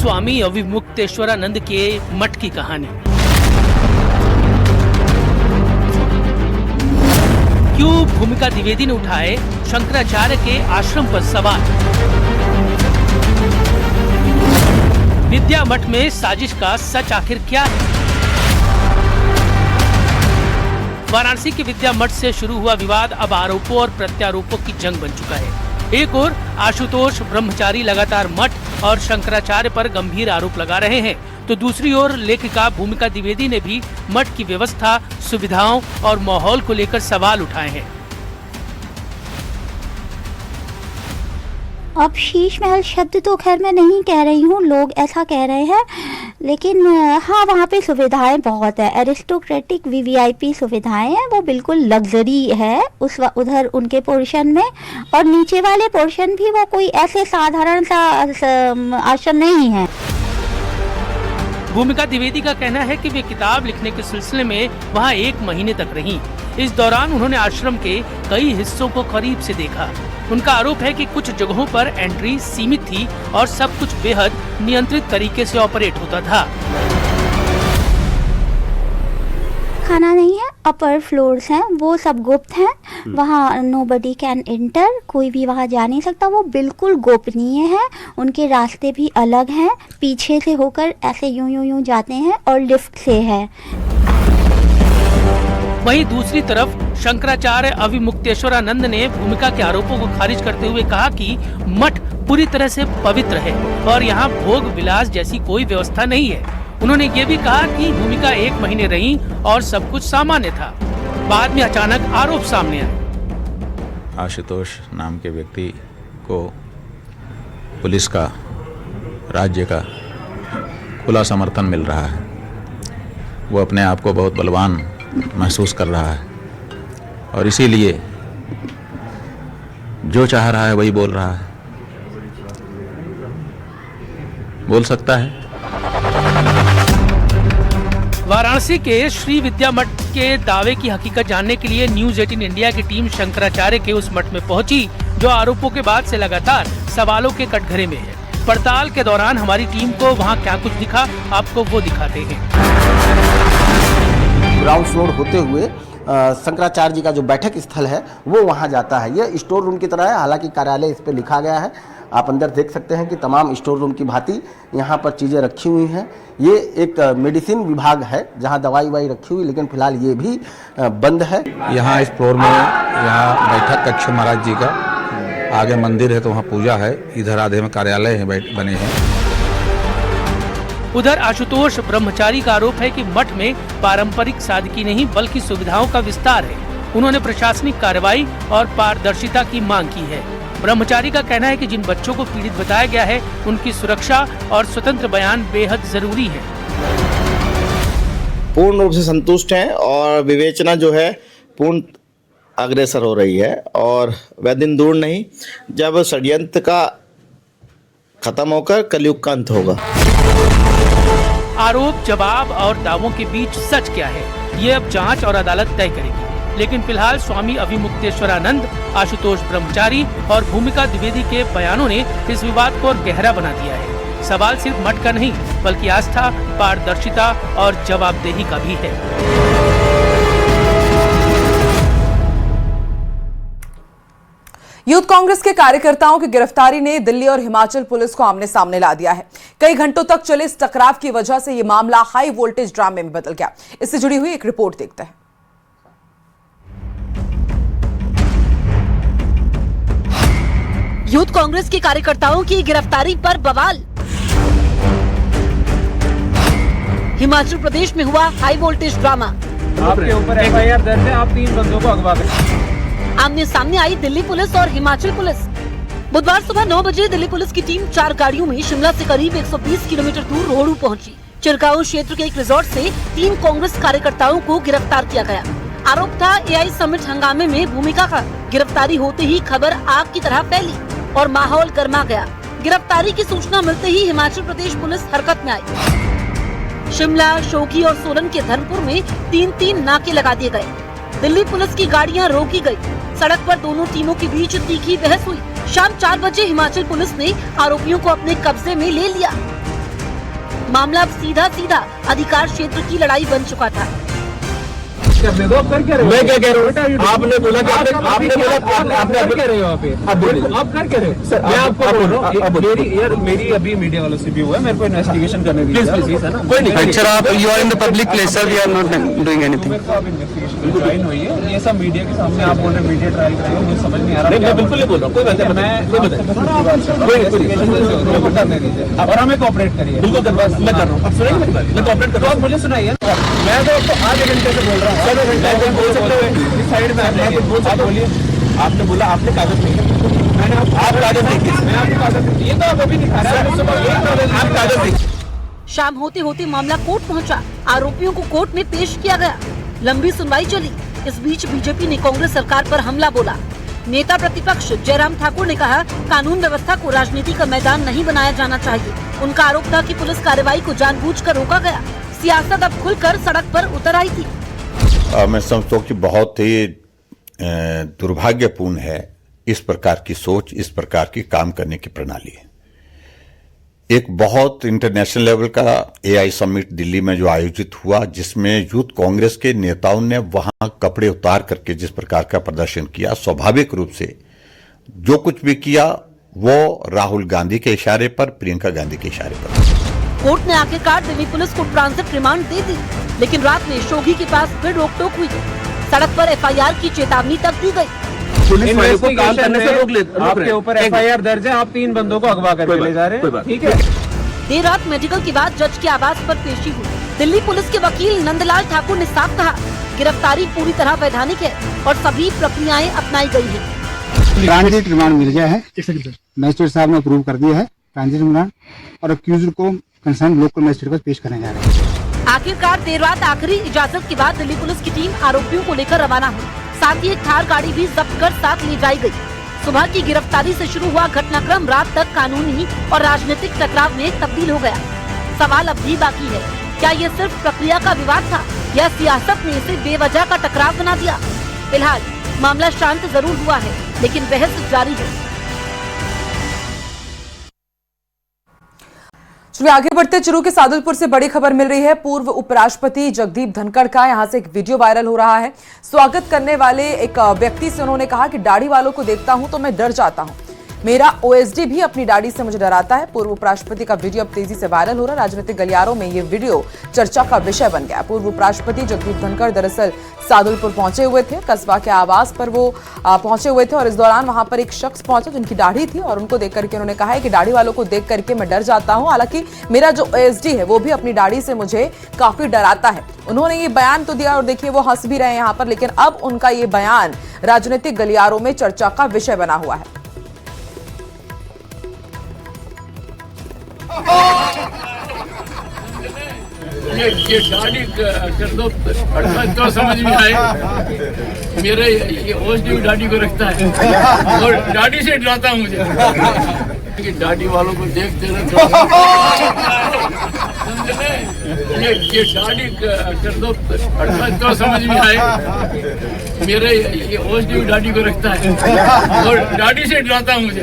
स्वामी अविमुक्तेश्वरानंद के मठ की कहानी। क्यों भूमिका द्विवेदी ने उठाए शंकराचार्य के आश्रम पर सवाल। विद्या मठ में साजिश का सच आखिर क्या है। वाराणसी के विद्या मठ से शुरू हुआ विवाद अब आरोपों और प्रत्यारोपों की जंग बन चुका है। एक ओर आशुतोष ब्रह्मचारी लगातार मठ और शंकराचार्य पर गंभीर आरोप लगा रहे हैं, तो दूसरी ओर लेखिका भूमिका द्विवेदी ने भी मठ की व्यवस्था, सुविधाओं और माहौल को लेकर सवाल उठाए हैं। अब शीश महल शब्द तो खैर मैं नहीं कह रही हूँ, लोग ऐसा कह रहे हैं, लेकिन हाँ वहाँ पे सुविधाएं बहुत है, एरिस्टोक्रेटिक वीवीआईपी सुविधाएं हैं, वो बिल्कुल लग्जरी है उधर उनके पोर्शन में। और नीचे वाले पोर्शन भी वो कोई ऐसे साधारण सा आश्रम नहीं है। भूमिका द्विवेदी का कहना है कि वे किताब लिखने के सिलसिले में वहाँ 1 महीने तक रहीं। इस दौरान उन्होंने आश्रम के कई हिस्सों को करीब से देखा। उनका आरोप है कि कुछ जगहों पर एंट्री सीमित थी और सब कुछ बेहद नियंत्रित तरीके से ऑपरेट होता था। खाना नहीं है, अपर फ्लोर्स हैं, वो सब गुप्त हैं, वहाँ नोबडी कैन एंटर, कोई भी वहाँ जा नहीं सकता, वो बिल्कुल गोपनीय है। उनके रास्ते भी अलग हैं, पीछे से होकर ऐसे यूं जाते हैं और लिफ्ट से है। वहीं दूसरी तरफ शंकराचार्य अविमुक्तेश्वरानंद ने भूमिका के आरोपों को खारिज करते हुए कहा कि मठ पूरी तरह से पवित्र है और यहाँ भोग विलास जैसी कोई व्यवस्था नहीं है। उन्होंने ये भी कहा कि भूमिका 1 महीने रही और सब कुछ सामान्य था। बाद में अचानक आरोप सामने आए। आशुतोष नाम के व्यक्ति को पुलिस का, राज्य का खुला समर्थन मिल रहा है। वो अपने आप को बहुत बलवान महसूस कर रहा है और इसीलिए जो चाह रहा है वही बोल रहा है, बोल सकता है। वाराणसी के श्री विद्या मठ के दावे की हकीकत जानने के लिए न्यूज 18 इंडिया की टीम शंकराचार्य के उस मठ में पहुंची, जो आरोपों के बाद से लगातार सवालों के कटघरे में है। पड़ताल के दौरान हमारी टीम को वहां क्या कुछ दिखा, आपको वो दिखाते हैं। ग्राउंड फ्लोर होते हुए शंकराचार्य जी का जो बैठक स्थल है वो वहाँ जाता है। ये स्टोर रूम की तरह है, हालांकि कार्यालय इस पर लिखा गया है। आप अंदर देख सकते हैं कि तमाम स्टोर रूम की भांति यहाँ पर चीज़ें रखी हुई हैं। ये एक मेडिसिन विभाग है जहाँ दवाई वाई रखी हुई, लेकिन फिलहाल ये भी बंद है। यहाँ इस फ्लोर में यहाँ बैठक कक्ष महाराज जी का, आगे मंदिर है तो वहाँ पूजा है, इधर आधे में कार्यालय है बने हैं। उधर आशुतोष ब्रह्मचारी का आरोप है कि मठ में पारंपरिक सादगी नहीं बल्कि सुविधाओं का विस्तार है। उन्होंने प्रशासनिक कार्रवाई और पारदर्शिता की मांग की है। ब्रह्मचारी का कहना है कि जिन बच्चों को पीड़ित बताया गया है उनकी सुरक्षा और स्वतंत्र बयान बेहद जरूरी है। पूर्ण रूप से संतुष्ट हैं और विवेचना जो है पूर्ण अग्रसर हो रही है और वह दिन दूर नहीं जब षड्यंत्र का खत्म होकर कलयुग का अंत होगा। आरोप, जवाब और दावों के बीच सच क्या है, ये अब जांच और अदालत तय करेगी। लेकिन फिलहाल स्वामी अविमुक्तेश्वरानंद, आशुतोष ब्रह्मचारी और भूमिका द्विवेदी के बयानों ने इस विवाद को और गहरा बना दिया है। सवाल सिर्फ मठ का नहीं बल्कि आस्था, पारदर्शिता और जवाबदेही का भी है। यूथ कांग्रेस के कार्यकर्ताओं की गिरफ्तारी ने दिल्ली और हिमाचल पुलिस को आमने सामने ला दिया है। कई घंटों तक चले इस टकराव की वजह से यह मामला हाई वोल्टेज ड्रामे में बदल गया। इससे जुड़ी हुई एक रिपोर्ट देखते हैं। यूथ कांग्रेस के कार्यकर्ताओं की गिरफ्तारी पर बवाल। हिमाचल प्रदेश में हुआ हाई वोल्टेज ड्रामा। आपके ऊपर एफआईआर दर्ज है, आप 3 बंदों को अगवा कर। आमने सामने आई दिल्ली पुलिस और हिमाचल पुलिस। बुधवार सुबह 9 बजे दिल्ली पुलिस की टीम 4 गाड़ियों में शिमला से करीब 120 किलोमीटर दूर रोहड़ू पहुंची। चिरकाऊ क्षेत्र के एक रिजॉर्ट से 3 कांग्रेस कार्यकर्ताओं को गिरफ्तार किया गया। आरोप था एआई समिट हंगामे में भूमिका का। गिरफ्तारी होते ही खबर आग की तरह फैली और माहौल गर्मा गया। गिरफ्तारी की सूचना मिलते ही हिमाचल प्रदेश पुलिस हरकत में आई। शिमला, शोघी और सोलन के धर्मपुर में 3-3 नाके लगा दिए गए। दिल्ली पुलिस की गाड़ियां रोकी गई। सड़क पर दोनों टीमों के बीच तीखी बहस हुई। शाम 4 बजे हिमाचल पुलिस ने आरोपियों को अपने कब्जे में ले लिया। मामला अब सीधा सीधा अधिकार क्षेत्र की लड़ाई बन चुका था। मैं क्या कह रहा हूँ, आपने बोला कि आप कर क्या रहे हो आप कर क्या रहे हो सर, मैं आपको बोल रहा हूँ मेरी अभी मीडिया वालों से भी हुआ है, मेरे को इन्वेस्टिगेशन करने दीजिए, है ना? कोई नहीं सर, आप you are in the public place sir, we are not doing anything. मेरे को अब इन्वेस्टिगेशन ज्वाइन हुई है, ये सब मीडिया के सामने आप बोल रहे मीडिया ट्रायल कर रहे हो, मुझे समझ नहीं आ रहा। मैं बिल्कुल नहीं बोल रहा हूँ, कोई बात नहीं, और हमें कोऑपरेट करिए। बिल्कुल मैं कर रहा हूँ, अब सुनिए मैं कोऑपरेट कर रहा हूँ, मुझे सुनाइए। मैं तो आपको आधे घंटे से बोल रहा हूँ, बोल सकते हो साइड में आप बोलिए। आपने बोला आपने कागज नहीं, मैंने आप कागज नहीं, मैं आपको कागज नहीं, ये तो आप अभी दिखा रहे हैं, आप कागज नहीं। शाम होते होते मामला कोर्ट पहुंचा, आरोपियों को कोर्ट में पेश किया गया, लंबी सुनवाई चली। इस बीच बीजेपी ने कांग्रेस सरकार पर हमला बोला। नेता प्रतिपक्ष जयराम ठाकुर ने कहा, कानून व्यवस्था को राजनीति का मैदान नहीं बनाया जाना चाहिए। उनका आरोप था कि पुलिस कार्रवाई को जानबूझकर रोका गया। सियासत अब खुलकर सड़क पर उतर आई थी। मैं समझता हूँ कि बहुत ही दुर्भाग्यपूर्ण है इस प्रकार की सोच, इस प्रकार की काम करने की प्रणाली। एक बहुत इंटरनेशनल लेवल का एआई समिट दिल्ली में जो आयोजित हुआ, जिसमें यूथ कांग्रेस के नेताओं ने वहां कपड़े उतार करके जिस प्रकार का प्रदर्शन किया, स्वाभाविक रूप से जो कुछ भी किया वो राहुल गांधी के इशारे पर, प्रियंका गांधी के इशारे पर। कोर्ट ने आखिरकार दिल्ली पुलिस को ट्रांजिट रिमांड दे दी, लेकिन रात में शोघी के पास फिर रोक-टोक हुई। सड़क पर एफआईआर की चेतावनी तक दी गई। पुलिस वाले को काम करने से रोक ले, आपके ऊपर एफआईआर दर्ज है, आप 3 बंदों को अगवा करके ले जा रहे हैं, ठीक है। देर रात मेडिकल के बाद जज के आवास पर पेशी हुई। दिल्ली पुलिस के वकील नंदलाल ठाकुर ने साफ कहा, गिरफ्तारी पूरी तरह वैधानिक है और सभी प्रक्रियाएं अपनाई गई है। ट्रांजिट रिमांड मिल गया है, मजिस्ट्रेट साहब ने अप्रूव कर दिया है ट्रांजिट रिमांड, और अक्यूज्ड को कंसर्न लोकल मजिस्ट्रेट पर पेश करने जा रहे हैं। आखिरकार देर रात आखिरी इजाजत के बाद दिल्ली पुलिस की टीम आरोपियों को लेकर रवाना हुई। साथ ही एक थार गाड़ी भी जब्त कर साथ ले जाई गई। सुबह की गिरफ्तारी से शुरू हुआ घटनाक्रम रात तक कानूनी और राजनीतिक टकराव में तब्दील हो गया। सवाल अब भी बाकी है, क्या ये सिर्फ प्रक्रिया का विवाद था या सियासत ने इसे बेवजह का टकराव बना दिया? फिलहाल मामला शांत जरूर हुआ है, लेकिन बहस जारी है। चलिए आगे बढ़ते, चुरू के सादुलपुर से बड़ी खबर मिल रही है। पूर्व उपराष्ट्रपति जगदीप धनखड़ का यहां से एक वीडियो वायरल हो रहा है। स्वागत करने वाले एक व्यक्ति से उन्होंने कहा कि दाढ़ी वालों को देखता हूं तो मैं डर जाता हूं, मेरा ओएसडी भी अपनी दाढ़ी से मुझे डराता है। पूर्व उपराष्ट्रपति का वीडियो अब तेजी से वायरल हो रहा है। राजनीतिक गलियारों में ये वीडियो चर्चा का विषय बन गया। पूर्व उपराष्ट्रपति जगदीप धनखड़ दरअसल सादुलपुर पहुंचे हुए थे, कस्बा के आवास पर वो पहुंचे हुए थे, और इस दौरान वहां पर एक शख्स पहुंचा जिनकी दाढ़ी थी, और उनको देख करके उन्होंने कहा है कि दाढ़ी वालों को देख करके मैं डर जाता हूं, हालांकि मेरा जो ओएसडी है वो भी अपनी दाढ़ी से मुझे काफी डराता है। उन्होंने ये बयान तो दिया, और देखिए वो हंस भी रहे हैं यहाँ पर, लेकिन अब उनका ये बयान राजनीतिक गलियारों में चर्चा का विषय बना हुआ है। ये दाढ़ी कर दो तो समझ में आए, मेरे ये ओएसडी भी दाढ़ी को रखता है और दाढ़ी से डराता हूँ मुझे कि दाढ़ी वालों को देखते ये दाढ़ी कर दो तो समझ में आए, मेरे ये ओएसडी भी दाढ़ी को रखता है और दाढ़ी से डराता हूँ मुझे।